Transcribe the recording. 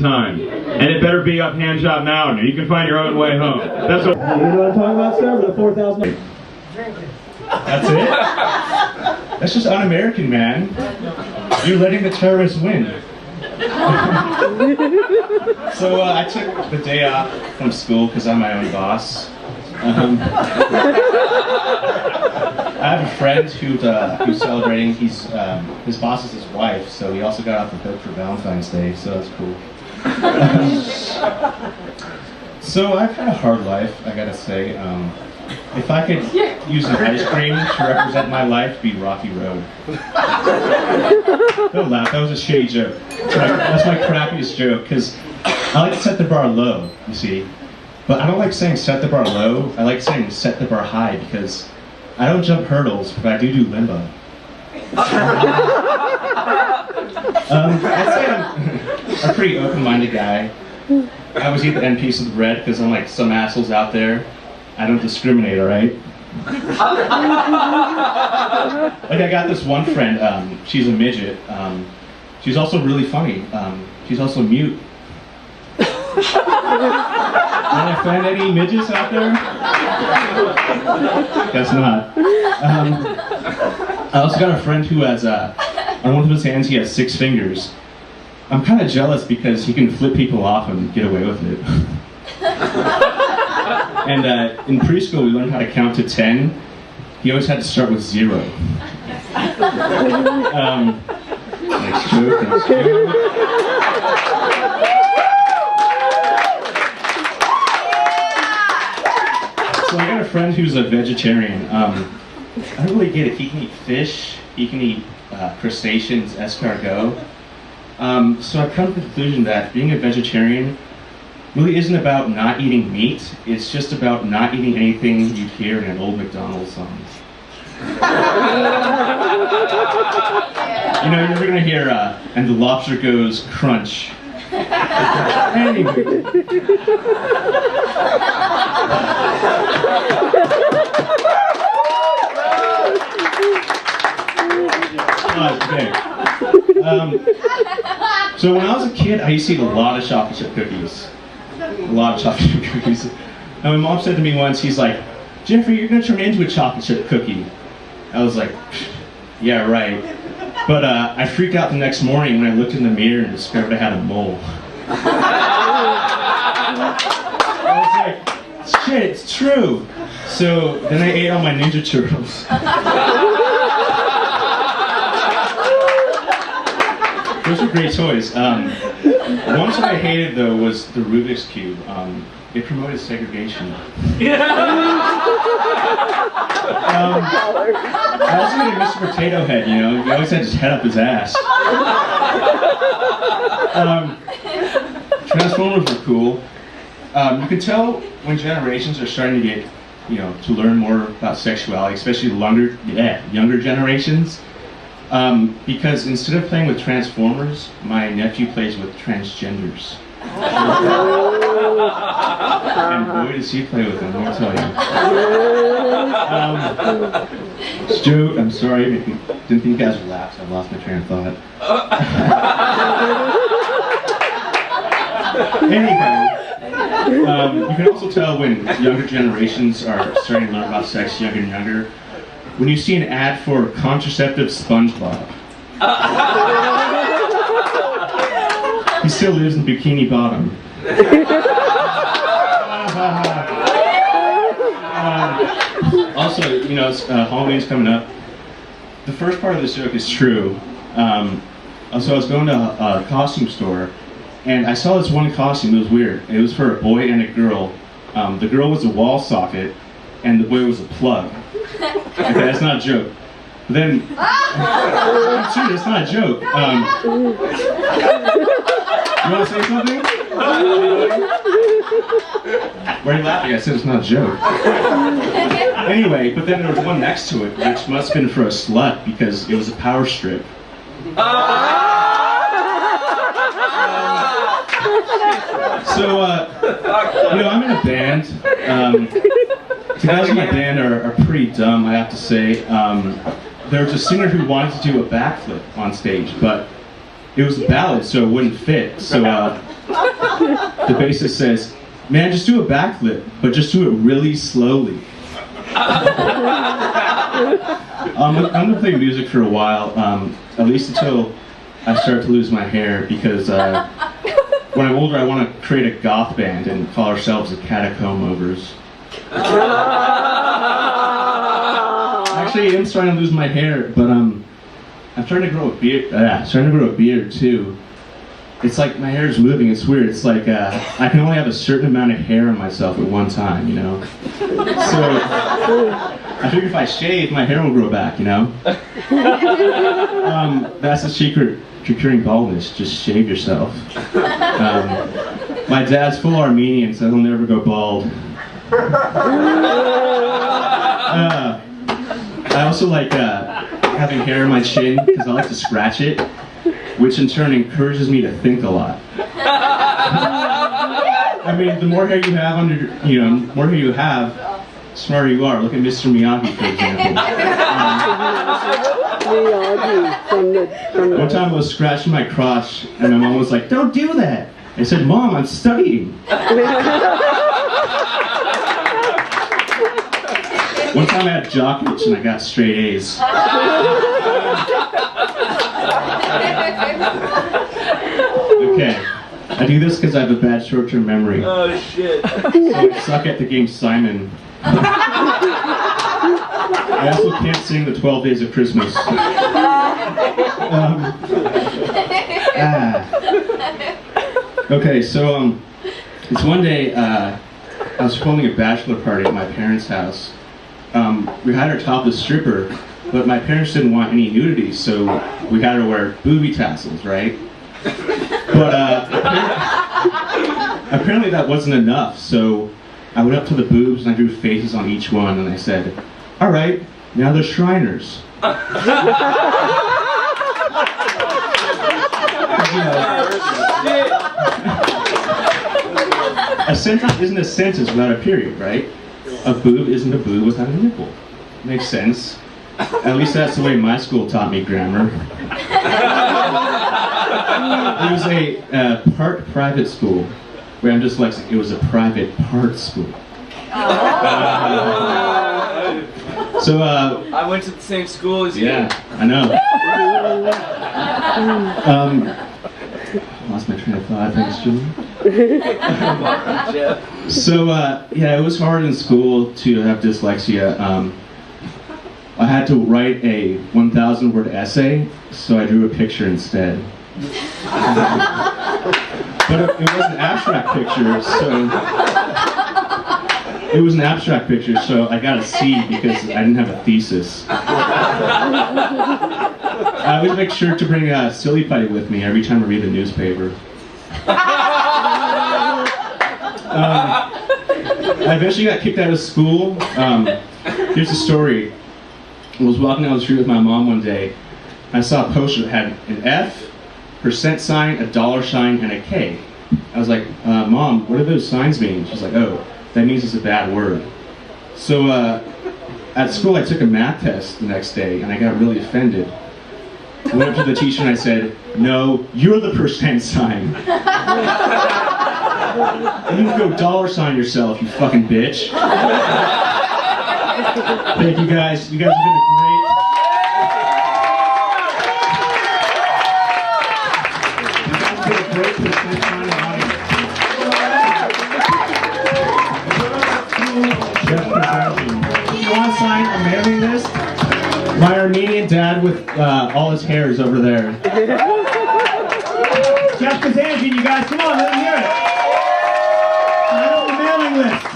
Time. And it better be up Handjob Mountain, or you can find your own way home. That's what. You know what I'm talking about, sir? With the 4,000. That's it? That's just un-American, man. You're letting the terrorists win. So I took the day off from school because I'm my own boss. I have a friend who's celebrating. His boss is his wife, so he also got off the hook for Valentine's Day, so that's cool. So I've had a hard life, I gotta say. If I could use an ice cream to represent my life, it'd be Rocky Road. Don't laugh, that was a shitty joke. That's my crappiest joke, because I like to set the bar low, you see. But I don't like saying set the bar low, I like saying set the bar high, because I don't jump hurdles, but I do limbo. I'd say I'm a pretty open-minded guy. I always eat the end piece of the bread, because unlike some assholes out there, I don't discriminate, alright? Like I got this one friend, she's a midget. She's also really funny. She's also mute. Can I offend any midgets out there? Guess not. I also got a friend who has, on one of his hands he has 6 fingers. I'm kind of jealous because he can flip people off and get away with it. And in preschool we learned how to count to 10. He always had to start with 0. Next joke, next joke. So I got a friend who's a vegetarian. I don't really get it. He can eat fish, he can eat crustaceans, escargot. So I've come to the conclusion that being a vegetarian really isn't about not eating meat, it's just about not eating anything you'd hear in an old McDonald's song. You know, you're never gonna hear, and the lobster goes crunch. Anyway. Okay. So when I was a kid, I used to eat a lot of chocolate chip cookies. A lot of chocolate chip cookies. And my mom said to me once, he's like, Jeffrey, you're gonna turn into a chocolate chip cookie. I was like, yeah, right. But I freaked out the next morning when I looked in the mirror and discovered I had a mole. I was like, shit, it's true. So then I ate all my Ninja Turtles. Those were great toys. One that I hated though was the Rubik's Cube. It promoted segregation. I was thinking Mr. Potato Head, you know, he always had his head up his ass. Transformers were cool. You can tell when generations are starting to get, you know, to learn more about sexuality, especially younger generations. Because instead of playing with Transformers, my nephew plays with transgenders. And boy does he play with them, let me tell you. Stu, I'm sorry, didn't think you guys would laugh, so I lost my train of thought. Anyway, you can also tell when younger generations are starting to learn about sex younger and younger. When you see an ad for contraceptive SpongeBob. He still lives in Bikini Bottom. Also, you know, Halloween's coming up. The first part of this joke is true. So I was going to a costume store, and I saw this one costume. It was weird. It was for a boy and a girl. The girl was a wall socket, and the boy was a plug. Okay, that's not a joke. But then, I'm serious, it's not a joke. You want to say something? Why are you laughing? I said it's not a joke. Anyway, but then there was one next to it, which must have been for a slut because it was a power strip. So, you know, I'm in a band. The guys in my band are pretty dumb, I have to say. There was a singer who wanted to do a backflip on stage, but it was a ballad, so it wouldn't fit. So the bassist says, "Man, just do a backflip, but just do it really slowly." I'm gonna play music for a while, at least until I start to lose my hair, because when I'm older I want to create a goth band and call ourselves the Catacomb Overs. Actually, I'm starting to lose my hair, but I'm starting to grow a beard. Starting to grow a beard too. It's like my hair is moving. It's weird. It's like I can only have a certain amount of hair on myself at one time, you know. So I figure if I shave, my hair will grow back, you know. That's the secret to curing baldness. Just shave yourself. My dad's full Armenian, so he'll never go bald. I also like having hair on my chin because I like to scratch it, which in turn encourages me to think a lot. I mean, the more hair you have more hair you have, smarter you are. Look at Mr. Miyagi, for example. One time I was scratching my crotch, and my mom was like, "Don't do that." I said, "Mom, I'm studying." One time I had jock itch and I got straight A's. Okay, I do this because I have a bad short-term memory. Oh shit. So I suck at the game Simon. I also can't sing the 12 Days of Christmas. Okay, so it's one day I was filming a bachelor party at my parents' house. We had her topless stripper, but my parents didn't want any nudity, so we had her wear booby tassels, right? But apparently that wasn't enough, so I went up to the boobs and I drew faces on each one and I said, "All right, now they're Shriners." A sentence isn't a sentence without a period, right? A boob isn't a boob without a nipple. Makes sense. At least that's the way my school taught me grammar. It was a part private school, where I'm dyslexic. It was a private part school. So I went to the same school as you. yeah, I know. Lost my train of thought. Thanks, Julie. So yeah, it was hard in school to have dyslexia. I had to write a 1,000-word essay, so I drew a picture instead. But it was an abstract picture, so I got a C because I didn't have a thesis. I always make sure to bring a silly putty with me every time I read the newspaper. I eventually got kicked out of school. Here's the story. I was walking down the street with my mom one day. I saw a poster that had an F, percent sign, a dollar sign, and a K. I was like, "Mom, what do those signs mean?" She's like, "Oh, that means it's a bad word." So at school I took a math test the next day and I got really offended. I went up to the teacher and I said, "No, you're the percent sign. You can go dollar sign yourself, you fucking bitch." Thank you guys. You guys have been great. You guys have been a great percent sign audience. Jeff Kazanjian. You want to sign a mailing list? My Armenian dad with all his hair is over there. Jeff Kazanjian, you guys, come on, let me hear it. Sign up the mailing list.